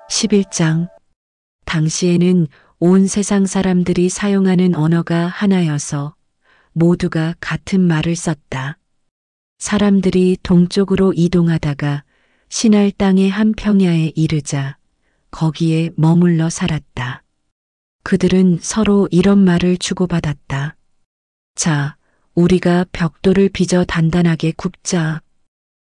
(11장) 당시에는 온 세상 사람들이 사용하는 언어가 하나여서 모두가 같은 말을 썼다. 사람들이 동쪽으로 이동하다가 신할 땅의 한 평야에 이르자 거기에 머물러 살았다. 그들은 서로 이런 말을 주고받았다. 자, 우리가 벽돌을 빚어 단단하게 굽자.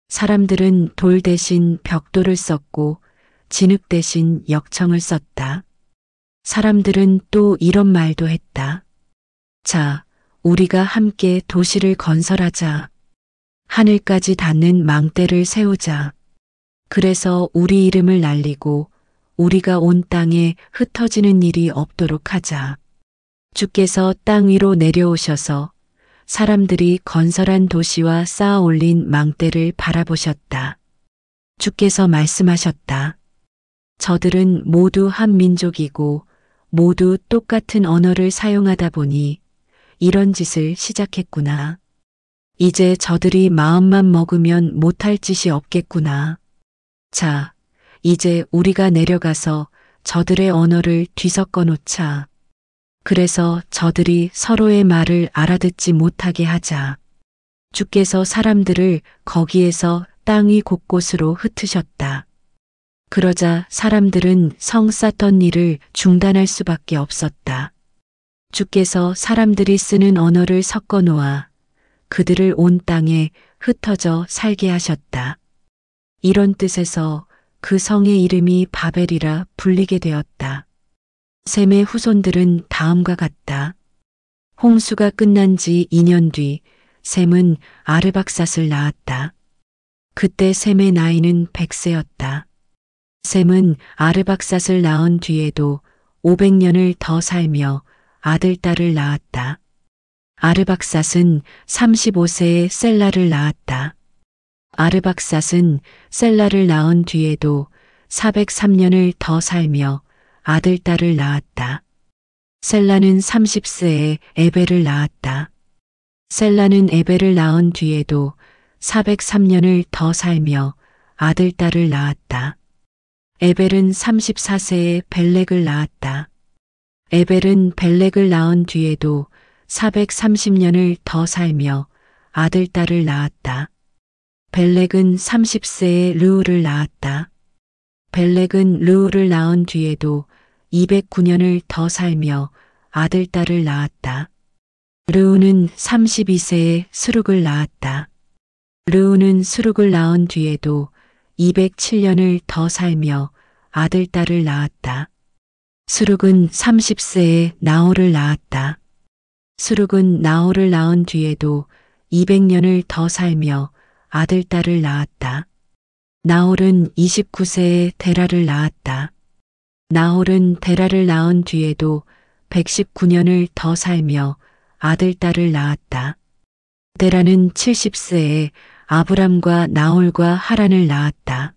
사람들은 돌 대신 벽돌을 썼고 진흙 대신 역청을 썼다. 사람들은 또 이런 말도 했다. 자, 우리가 함께 도시를 건설하자. 하늘까지 닿는 망대를 세우자. 그래서 우리 이름을 날리고 우리가 온 땅에 흩어지는 일이 없도록 하자. 주께서 땅 위로 내려오셔서 사람들이 건설한 도시와 쌓아 올린 망대를 바라보셨다. 주께서 말씀하셨다. 저들은 모두 한 민족이고 모두 똑같은 언어를 사용하다 보니 이런 짓을 시작했구나. 이제 저들이 마음만 먹으면 못할 짓이 없겠구나. 자, 이제 우리가 내려가서 저들의 언어를 뒤섞어 놓자. 그래서 저들이 서로의 말을 알아듣지 못하게 하자. 주께서 사람들을 거기에서 땅 위 곳곳으로 흩으셨다. 그러자 사람들은 성 쌓던 일을 중단할 수밖에 없었다. 주께서 사람들이 쓰는 언어를 섞어 놓아 그들을 온 땅에 흩어져 살게 하셨다. 이런 뜻에서 그 성의 이름이 바벨이라 불리게 되었다. 셈의 후손들은 다음과 같다. 홍수가 끝난 지 2년 뒤 셈은 아르박삿을 낳았다. 그때 셈의 나이는 100세였다. 셈은 아르박삿을 낳은 뒤에도 500년을 더 살며 아들, 딸을 낳았다. 아르박삿은 35세에 셀라를 낳았다. 아르박삿은 셀라를 낳은 뒤에도 403년을 더 살며 아들, 딸을 낳았다. 셀라는 30세에 에벨을 낳았다. 셀라는 에벨을 낳은 뒤에도 403년을 더 살며 아들, 딸을 낳았다. 에벨은 34세에 벨렉을 낳았다. 에벨은 벨렉을 낳은 뒤에도 430년을 더 살며 아들, 딸을 낳았다. 벨렉은 30세에 르우를 낳았다. 벨렉은 르우를 낳은 뒤에도 209년을 더 살며 아들, 딸을 낳았다. 르우는 32세에 스룩을 낳았다. 르우는 스룩을 낳은 뒤에도 207년을 더 살며 아들, 딸을 낳았다. 스룩은 30세에 나홀을 낳았다. 스룩은 나홀을 낳은 뒤에도 200년을 더 살며 아들, 딸을 낳았다. 나홀은 29세에 데라를 낳았다. 나홀은 데라를 낳은 뒤에도 119년을 더 살며 아들, 딸을 낳았다. 데라는 70세에 아브람과 나홀과 하란을 낳았다.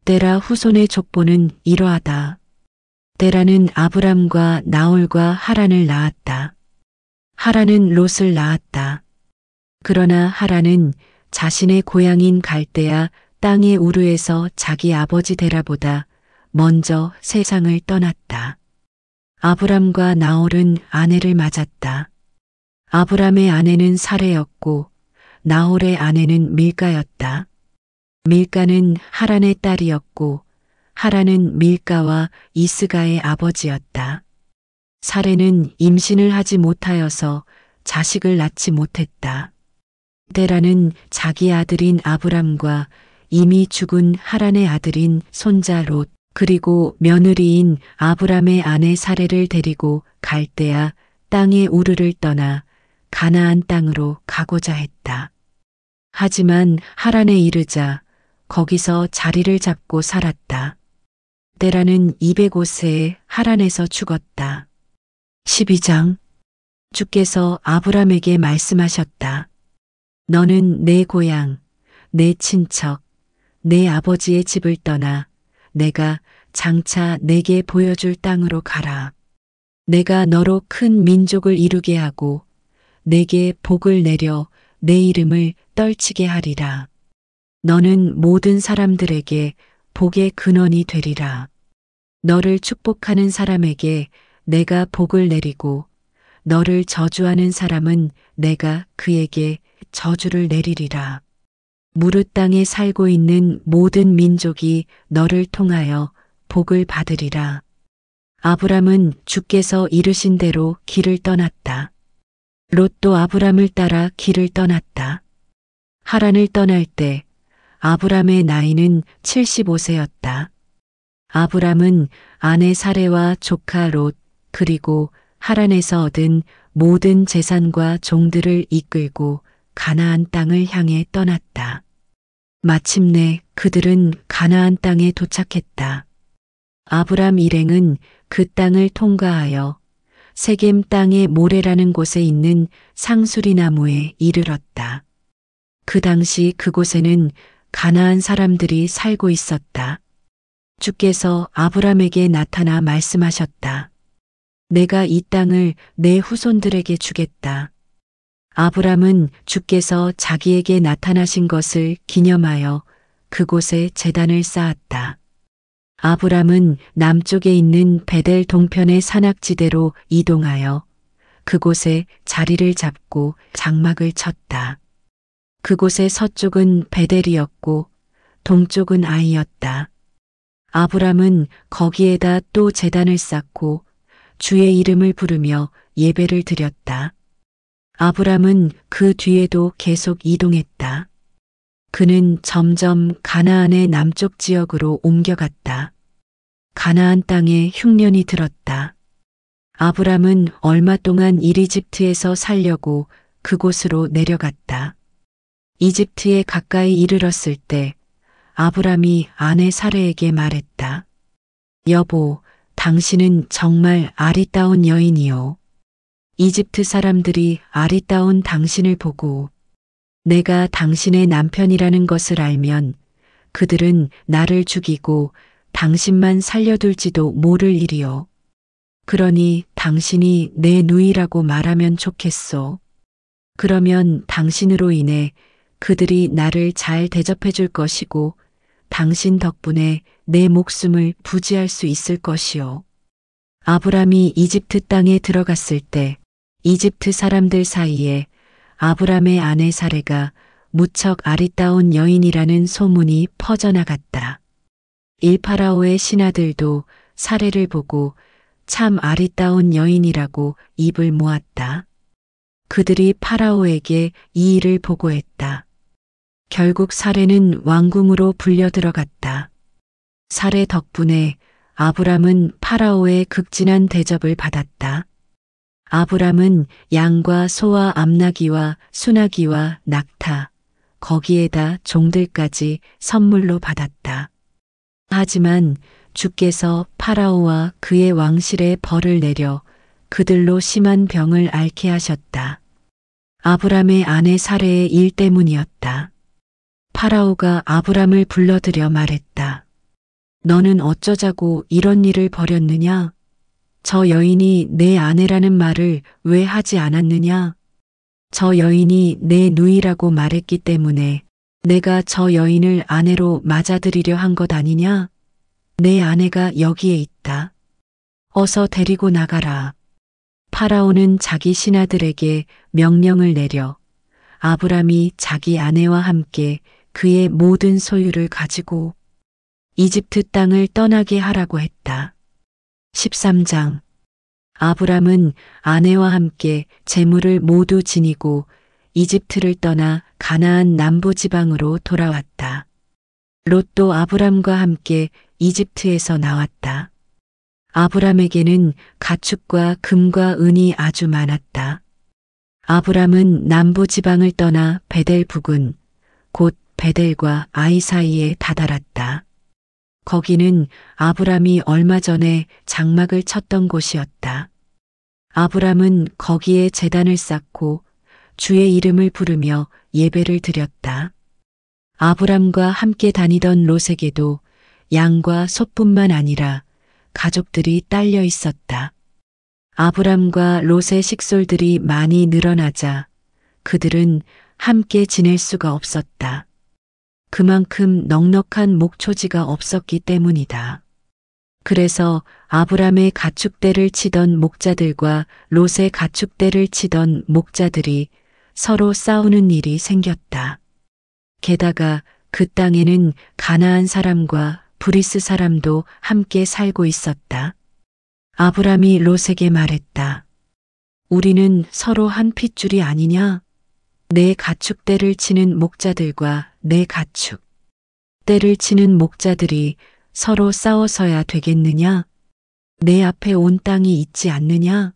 데라 후손의 족보는 이러하다. 데라는 아브람과 나홀과 하란을 낳았다. 하란은 롯을 낳았다. 그러나 하란은 자신의 고향인 갈대아 땅의 우르에서 자기 아버지 데라보다 먼저 세상을 떠났다. 아브람과 나홀은 아내를 맞았다. 아브람의 아내는 사레였고 나홀의 아내는 밀가였다. 밀가는 하란의 딸이었고 하란은 밀가와 이스가의 아버지였다. 사레는 임신을 하지 못하여서 자식을 낳지 못했다. 데라는 자기 아들인 아브람과 이미 죽은 하란의 아들인 손자 롯 그리고 며느리인 아브람의 아내 사레를 데리고 갈대아 땅의 우르를 떠나 가나안 땅으로 가고자 했다. 하지만 하란에 이르자 거기서 자리를 잡고 살았다. 데라는 205세에 하란에서 죽었다. 12장 주께서 아브람에게 말씀하셨다. 너는 내 고향, 내 친척, 내 아버지의 집을 떠나 내가 장차 내게 보여줄 땅으로 가라. 내가 너로 큰 민족을 이루게 하고 내게 복을 내려 내 이름을 떨치게 하리라. 너는 모든 사람들에게 복의 근원이 되리라. 너를 축복하는 사람에게 내가 복을 내리고 너를 저주하는 사람은 내가 그에게 저주를 내리리라. 무릇 땅에 살고 있는 모든 민족이 너를 통하여 복을 받으리라. 아브람은 주께서 이르신 대로 길을 떠났다. 롯도 아브람을 따라 길을 떠났다. 하란을 떠날 때 아브람의 나이는 75세였다. 아브람은 아내 사레와 조카 롯 그리고 하란에서 얻은 모든 재산과 종들을 이끌고 가나안 땅을 향해 떠났다. 마침내 그들은 가나안 땅에 도착했다. 아브람 일행은 그 땅을 통과하여 세겜 땅의 모레라는 곳에 있는 상수리 나무에 이르렀다. 그 당시 그곳에는 가나안 사람들이 살고 있었다. 주께서 아브람에게 나타나 말씀하셨다. 내가 이 땅을 내 후손들에게 주겠다. 아브람은 주께서 자기에게 나타나신 것을 기념하여 그곳에 제단을 쌓았다. 아브람은 남쪽에 있는 베델 동편의 산악지대로 이동하여 그곳에 자리를 잡고 장막을 쳤다. 그곳의 서쪽은 베델이었고 동쪽은 아이였다. 아브람은 거기에다 또 제단을 쌓고 주의 이름을 부르며 예배를 드렸다. 아브람은 그 뒤에도 계속 이동했다. 그는 점점 가나안의 남쪽 지역으로 옮겨갔다. 가나안 땅에 흉년이 들었다. 아브람은 얼마 동안 이집트에서 살려고 그곳으로 내려갔다. 이집트에 가까이 이르렀을 때 아브람이 아내 사레에게 말했다. 여보, 당신은 정말 아리따운 여인이요. 이집트 사람들이 아리따운 당신을 보고 내가 당신의 남편이라는 것을 알면 그들은 나를 죽이고 당신만 살려둘지도 모를 일이요. 그러니 당신이 내 누이라고 말하면 좋겠소. 그러면 당신으로 인해 그들이 나를 잘 대접해 줄 것이고 당신 덕분에 내 목숨을 부지할 수 있을 것이요. 아브람이 이집트 땅에 들어갔을 때 이집트 사람들 사이에 아브람의 아내 사레가 무척 아리따운 여인이라는 소문이 퍼져나갔다. 일파라오의 신하들도 사레를 보고 참 아리따운 여인이라고 입을 모았다. 그들이 파라오에게 이 일을 보고했다. 결국 사레는 왕궁으로 불려 들어갔다. 사레 덕분에 아브람은 파라오의 극진한 대접을 받았다. 아브람은 양과 소와 암나귀와 수나귀와 낙타, 거기에다 종들까지 선물로 받았다. 하지만 주께서 파라오와 그의 왕실에 벌을 내려 그들로 심한 병을 앓게 하셨다. 아브람의 아내 사레의 일 때문이었다. 파라오가 아브람을 불러들여 말했다. 너는 어쩌자고 이런 일을 벌였느냐? 저 여인이 내 아내라는 말을 왜 하지 않았느냐? 저 여인이 내 누이라고 말했기 때문에 내가 저 여인을 아내로 맞아들이려 한 것 아니냐? 내 아내가 여기에 있다. 어서 데리고 나가라. 파라오는 자기 신하들에게 명령을 내려 아브람이 자기 아내와 함께 그의 모든 소유를 가지고 이집트 땅을 떠나게 하라고 했다. 13장. 아브람은 아내와 함께 재물을 모두 지니고 이집트를 떠나 가나안 남부 지방으로 돌아왔다. 롯도 아브람과 함께 이집트에서 나왔다. 아브람에게는 가축과 금과 은이 아주 많았다. 아브람은 남부 지방을 떠나 베델 부근, 곧 베델과 아이 사이에 다다랐다. 거기는 아브람이 얼마 전에 장막을 쳤던 곳이었다. 아브람은 거기에 제단을 쌓고 주의 이름을 부르며 예배를 드렸다. 아브람과 함께 다니던 롯에게도 양과 소뿐만 아니라 가족들이 딸려 있었다. 아브람과 롯의 식솔들이 많이 늘어나자 그들은 함께 지낼 수가 없었다. 그만큼 넉넉한 목초지가 없었기 때문이다. 그래서 아브람의 가축대를 치던 목자들과 롯의 가축대를 치던 목자들이 서로 싸우는 일이 생겼다. 게다가 그 땅에는 가나안 사람과 브리스 사람도 함께 살고 있었다. 아브람이 롯에게 말했다. 우리는 서로 한 핏줄이 아니냐? 내 가축대를 치는 목자들과 내 가축 떼를 치는 목자들이 서로 싸워서야 되겠느냐? 내 앞에 온 땅이 있지 않느냐?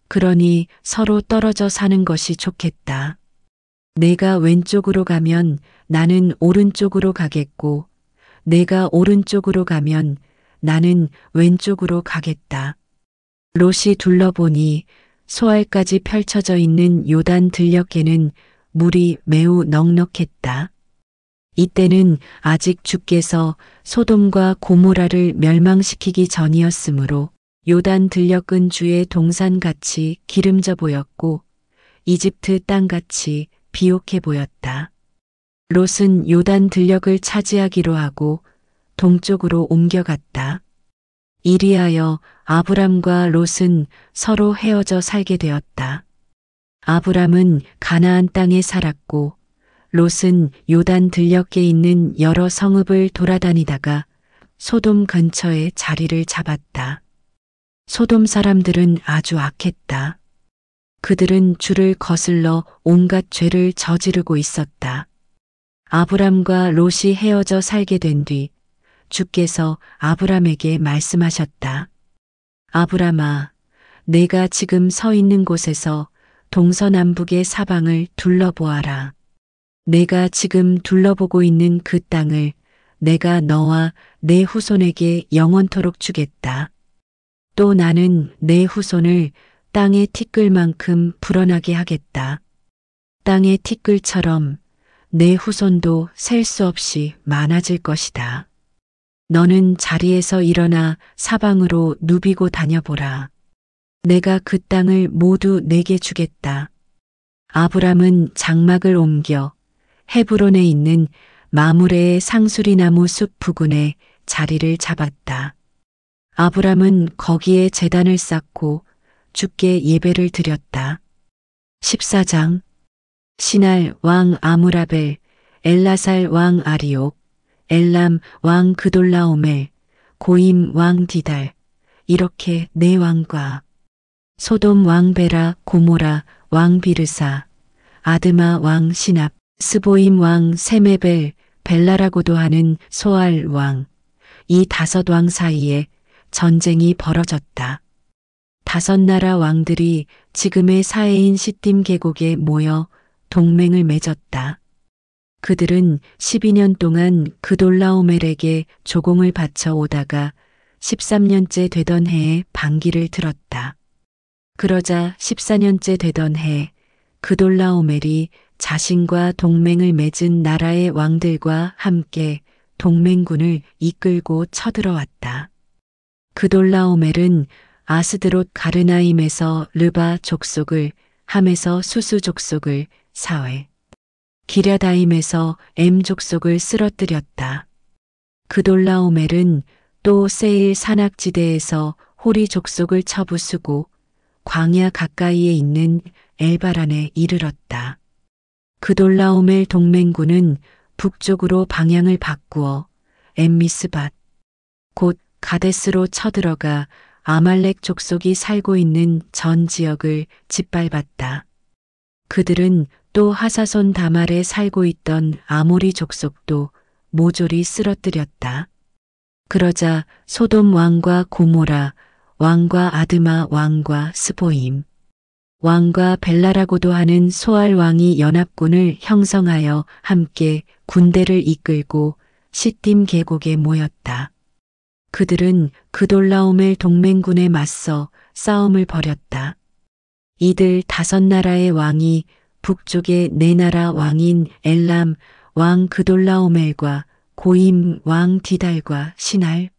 그러니 서로 떨어져 사는 것이 좋겠다. 내가 왼쪽으로 가면 나는 오른쪽으로 가겠고, 내가 오른쪽으로 가면 나는 왼쪽으로 가겠다. 롯이 둘러보니 소알까지 펼쳐져 있는 요단 들녘에는 물이 매우 넉넉했다. 이때는 아직 주께서 소돔과 고모라를 멸망시키기 전이었으므로 요단 들녘은 주의 동산같이 기름져 보였고 이집트 땅같이 비옥해 보였다. 롯은 요단 들녘을 차지하기로 하고 동쪽으로 옮겨갔다. 이리하여 아브람과 롯은 서로 헤어져 살게 되었다. 아브람은 가나안 땅에 살았고 롯은 요단 들녘에 있는 여러 성읍을 돌아다니다가 소돔 근처에 자리를 잡았다. 소돔 사람들은 아주 악했다. 그들은 주를 거슬러 온갖 죄를 저지르고 있었다. 아브람과 롯이 헤어져 살게 된 뒤 주께서 아브람에게 말씀하셨다. 아브람아, 내가 지금 서 있는 곳에서 동서남북의 사방을 둘러보아라. 내가 지금 둘러보고 있는 그 땅을 내가 너와 내 후손에게 영원토록 주겠다. 또 나는 내 후손을 땅의 티끌만큼 불어나게 하겠다. 땅의 티끌처럼 내 후손도 셀 수 없이 많아질 것이다. 너는 자리에서 일어나 사방으로 누비고 다녀보라. 내가 그 땅을 모두 내게 주겠다. 아브람은 장막을 옮겨 헤브론에 있는 마므레의 상수리나무 숲 부근에 자리를 잡았다. 아브람은 거기에 제단을 쌓고 주께 예배를 드렸다. 14장 시날 왕 아므라벨, 엘라살 왕 아리옥, 엘람 왕 그돌라오멜, 고임 왕 디달, 이렇게 네 왕과 소돔 왕 베라, 고모라 왕 비르사, 아드마 왕 시납, 스보임 왕 세메벨, 벨라라고도 하는 소알 왕, 이 다섯 왕 사이에 전쟁이 벌어졌다. 다섯 나라 왕들이 지금의 사해인 시딤 계곡에 모여 동맹을 맺었다. 그들은 12년 동안 그돌라오멜에게 조공을 바쳐 오다가 13년째 되던 해에 반기를 들었다. 그러자 14년째 되던 해 그돌라오멜이 자신과 동맹을 맺은 나라의 왕들과 함께 동맹군을 이끌고 쳐들어왔다. 그돌라오멜은 아스드롯 가르나임에서 르바 족속을, 함에서 수수 족속을, 사회 기랴다임에서 엠 족속을 쓰러뜨렸다. 그돌라오멜은 또 세일 산악지대에서 호리 족속을 쳐부수고 광야 가까이에 있는 엘바란에 이르렀다. 그돌라오멜 동맹군은 북쪽으로 방향을 바꾸어 엠미스밭 곧 가데스로 쳐들어가 아말렉 족속이 살고 있는 전 지역을 짓밟았다. 그들은 또 하사손 다말에 살고 있던 아모리 족속도 모조리 쓰러뜨렸다. 그러자 소돔 왕과 고모라 왕과 아드마 왕과 스보임 왕과 벨라라고도 하는 소알 왕이 연합군을 형성하여 함께 군대를 이끌고 시딤 계곡에 모였다. 그들은 그돌라오멜 동맹군에 맞서 싸움을 벌였다. 이들 다섯 나라의 왕이 북쪽의 네 나라 왕인 엘람 왕 그돌라오멜과 고임 왕 디달과 시날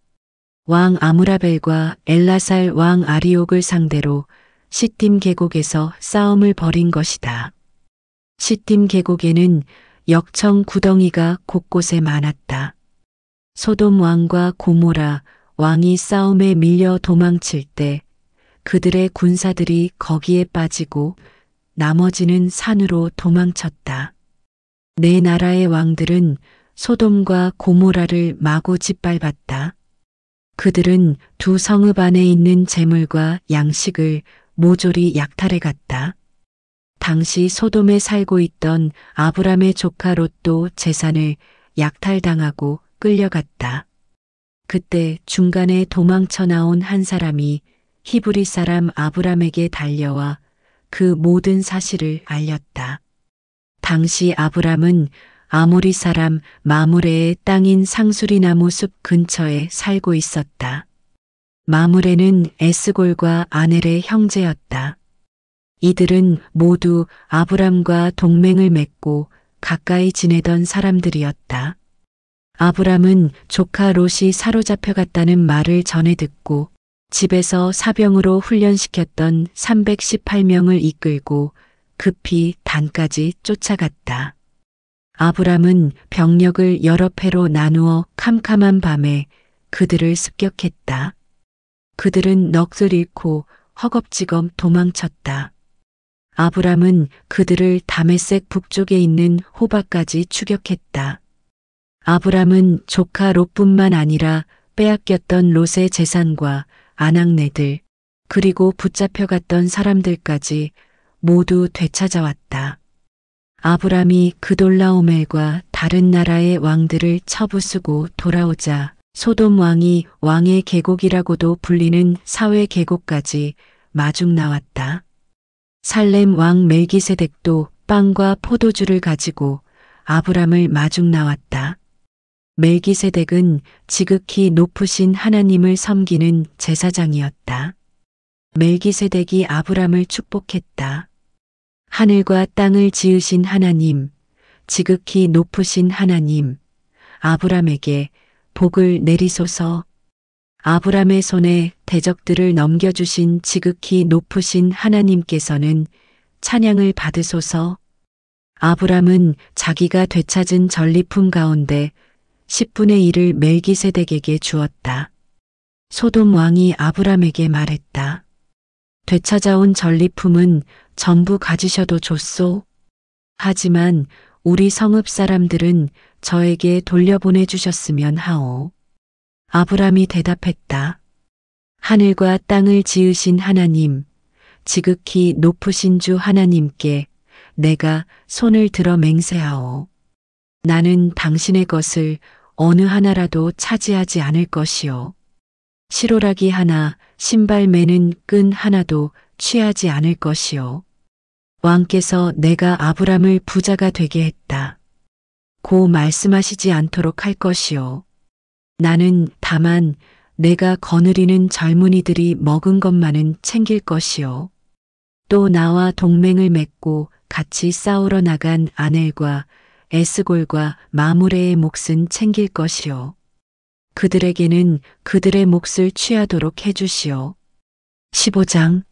왕 아므라벨과 엘라살 왕 아리옥을 상대로 시딤 계곡에서 싸움을 벌인 것이다. 시딤 계곡에는 역청 구덩이가 곳곳에 많았다. 소돔 왕과 고모라 왕이 싸움에 밀려 도망칠 때 그들의 군사들이 거기에 빠지고 나머지는 산으로 도망쳤다. 네 나라의 왕들은 소돔과 고모라를 마구 짓밟았다. 그들은 두 성읍 안에 있는 재물과 양식을 모조리 약탈해 갔다. 당시 소돔에 살고 있던 아브람의 조카 롯도 재산을 약탈당하고 끌려갔다. 그때 중간에 도망쳐 나온 한 사람이 히브리 사람 아브람에게 달려와 그 모든 사실을 알렸다. 당시 아브람은 아모리 사람 마므레의 땅인 상수리나무 숲 근처에 살고 있었다. 마므레는 에스골과 아넬의 형제였다. 이들은 모두 아브람과 동맹을 맺고 가까이 지내던 사람들이었다. 아브람은 조카 롯이 사로잡혀갔다는 말을 전해 듣고 집에서 사병으로 훈련시켰던 318명을 이끌고 급히 단까지 쫓아갔다. 아브람은 병력을 여러 패로 나누어 캄캄한 밤에 그들을 습격했다. 그들은 넋을 잃고 허겁지겁 도망쳤다. 아브람은 그들을 다메섹 북쪽에 있는 호바까지 추격했다. 아브람은 조카 롯뿐만 아니라 빼앗겼던 롯의 재산과 아낙네들 그리고 붙잡혀갔던 사람들까지 모두 되찾아왔다. 아브람이 그돌라오멜과 다른 나라의 왕들을 쳐부수고 돌아오자 소돔 왕이 왕의 계곡이라고도 불리는 사회 계곡까지 마중 나왔다. 살렘 왕 멜기세덱도 빵과 포도주를 가지고 아브람을 마중 나왔다. 멜기세덱은 지극히 높으신 하나님을 섬기는 제사장이었다. 멜기세덱이 아브람을 축복했다. 하늘과 땅을 지으신 하나님, 지극히 높으신 하나님, 아브람에게 복을 내리소서. 아브람의 손에 대적들을 넘겨주신 지극히 높으신 하나님께서는 찬양을 받으소서. 아브람은 자기가 되찾은 전리품 가운데 10분의 1을 멜기세덱에게 주었다. 소돔 왕이 아브람에게 말했다. 되찾아온 전리품은 전부 가지셔도 좋소. 하지만 우리 성읍 사람들은 저에게 돌려보내 주셨으면 하오. 아브람이 대답했다. 하늘과 땅을 지으신 하나님, 지극히 높으신 주 하나님께 내가 손을 들어 맹세하오. 나는 당신의 것을 어느 하나라도 차지하지 않을 것이요. 시로라기 하나, 신발 매는 끈 하나도 취하지 않을 것이요. 왕께서 내가 아브람을 부자가 되게 했다. 고 말씀하시지 않도록 할 것이요. 나는 다만 내가 거느리는 젊은이들이 먹은 것만은 챙길 것이요. 또 나와 동맹을 맺고 같이 싸우러 나간 아넬과 에스골과 마므레의 몫은 챙길 것이요. 그들에게는 그들의 몫을 취하도록 해주시오. 15장.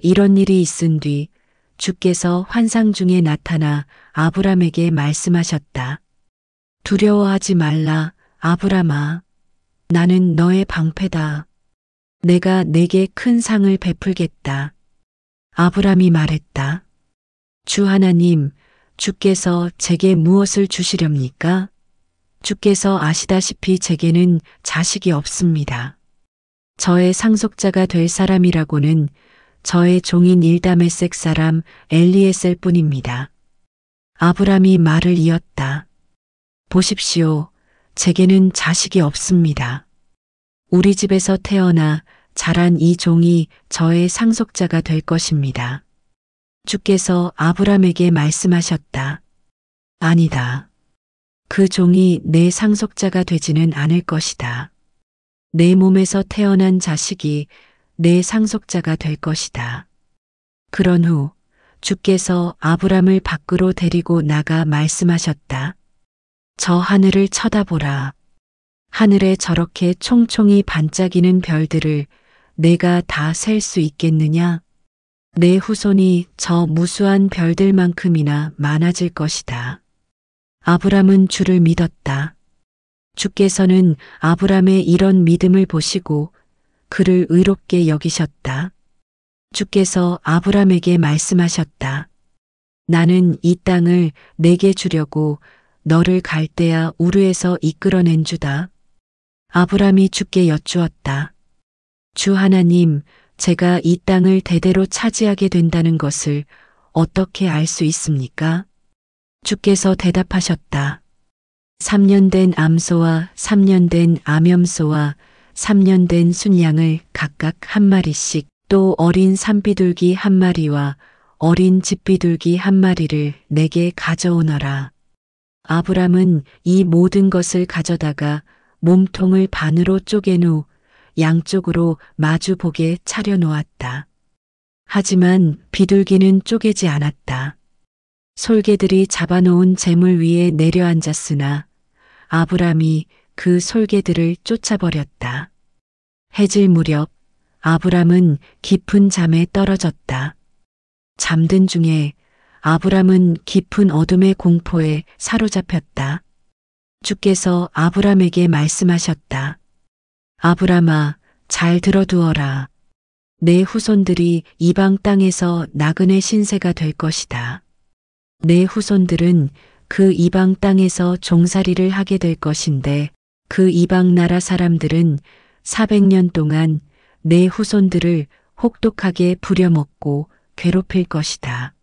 이런 일이 있은 뒤 주께서 환상 중에 나타나 아브람에게 말씀하셨다. 두려워하지 말라, 아브람아. 나는 너의 방패다. 내가 내게 큰 상을 베풀겠다. 아브람이 말했다. 주 하나님, 주께서 제게 무엇을 주시렵니까? 주께서 아시다시피 제게는 자식이 없습니다. 저의 상속자가 될 사람이라고는 저의 종인 일다메섹 사람 엘리에셀 뿐입니다. 아브람이 말을 이었다. 보십시오. 제게는 자식이 없습니다. 우리 집에서 태어나 자란 이 종이 저의 상속자가 될 것입니다. 주께서 아브람에게 말씀하셨다. 아니다. 그 종이 내 상속자가 되지는 않을 것이다. 내 몸에서 태어난 자식이 내 상속자가 될 것이다. 그런 후 주께서 아브람을 밖으로 데리고 나가 말씀하셨다. 저 하늘을 쳐다보라. 하늘에 저렇게 총총히 반짝이는 별들을 내가 다 셀 수 있겠느냐? 내 후손이 저 무수한 별들만큼이나 많아질 것이다. 아브람은 주를 믿었다. 주께서는 아브람의 이런 믿음을 보시고 그를 의롭게 여기셨다. 주께서 아브람에게 말씀하셨다. 나는 이 땅을 내게 주려고 너를 갈대아 우르에서 이끌어낸 주다. 아브람이 주께 여쭈었다. 주 하나님, 제가 이 땅을 대대로 차지하게 된다는 것을 어떻게 알 수 있습니까? 주께서 대답하셨다. 3년 된 암소와 3년 된 암염소와 3년 된 순양을 각각 한 마리씩, 또 어린 산비둘기 한 마리와 어린 집비둘기 한 마리를 내게 가져오너라. 아브람은 이 모든 것을 가져다가 몸통을 반으로 쪼갠 후 양쪽으로 마주보게 차려놓았다. 하지만 비둘기는 쪼개지 않았다. 솔개들이 잡아놓은 재물 위에 내려앉았으나 아브람이 그 솔개들을 쫓아버렸다. 해질 무렵 아브람은 깊은 잠에 떨어졌다. 잠든 중에 아브람은 깊은 어둠의 공포에 사로잡혔다. 주께서 아브람에게 말씀하셨다. 아브람아, 잘 들어두어라. 내 후손들이 이방 땅에서 나그네 신세가 될 것이다. 내 후손들은 그 이방 땅에서 종살이를 하게 될 것인데 그 이방 나라 사람들은 400년 동안 내 후손들을 혹독하게 부려먹고 괴롭힐 것이다.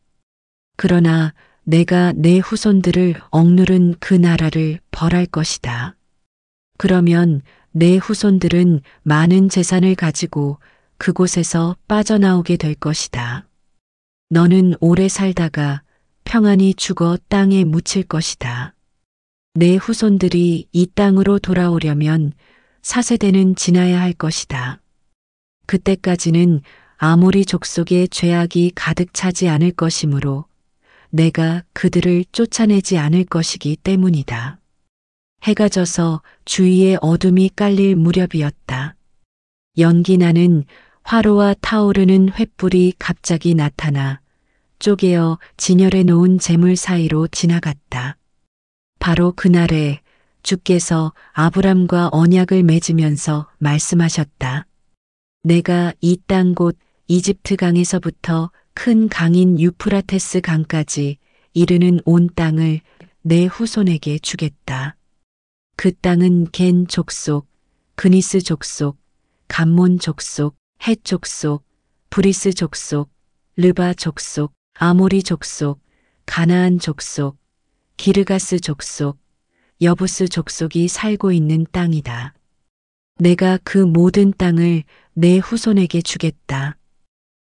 그러나 내가 내 후손들을 억누른 그 나라를 벌할 것이다. 그러면 내 후손들은 많은 재산을 가지고 그곳에서 빠져나오게 될 것이다. 너는 오래 살다가 평안히 죽어 땅에 묻힐 것이다. 내 후손들이 이 땅으로 돌아오려면 4세대는 지나야 할 것이다. 그때까지는 아모리 족속의 죄악이 가득 차지 않을 것이므로 내가 그들을 쫓아내지 않을 것이기 때문이다. 해가 져서 주위에 어둠이 깔릴 무렵이었다. 연기 나는 화로와 타오르는 횃불이 갑자기 나타나 쪼개어 진열해 놓은 재물 사이로 지나갔다. 바로 그날에 주께서 아브람과 언약을 맺으면서 말씀하셨다. 내가 이 땅 곧 이집트 강에서부터 큰 강인 유프라테스 강까지 이르는 온 땅을 내 후손에게 주겠다. 그 땅은 겐 족속, 그니스 족속, 감몬 족속, 헷 족속, 브리스 족속, 르바 족속, 아모리 족속, 가나안 족속, 기르가스 족속, 여부스 족속이 살고 있는 땅이다. 내가 그 모든 땅을 내 후손에게 주겠다.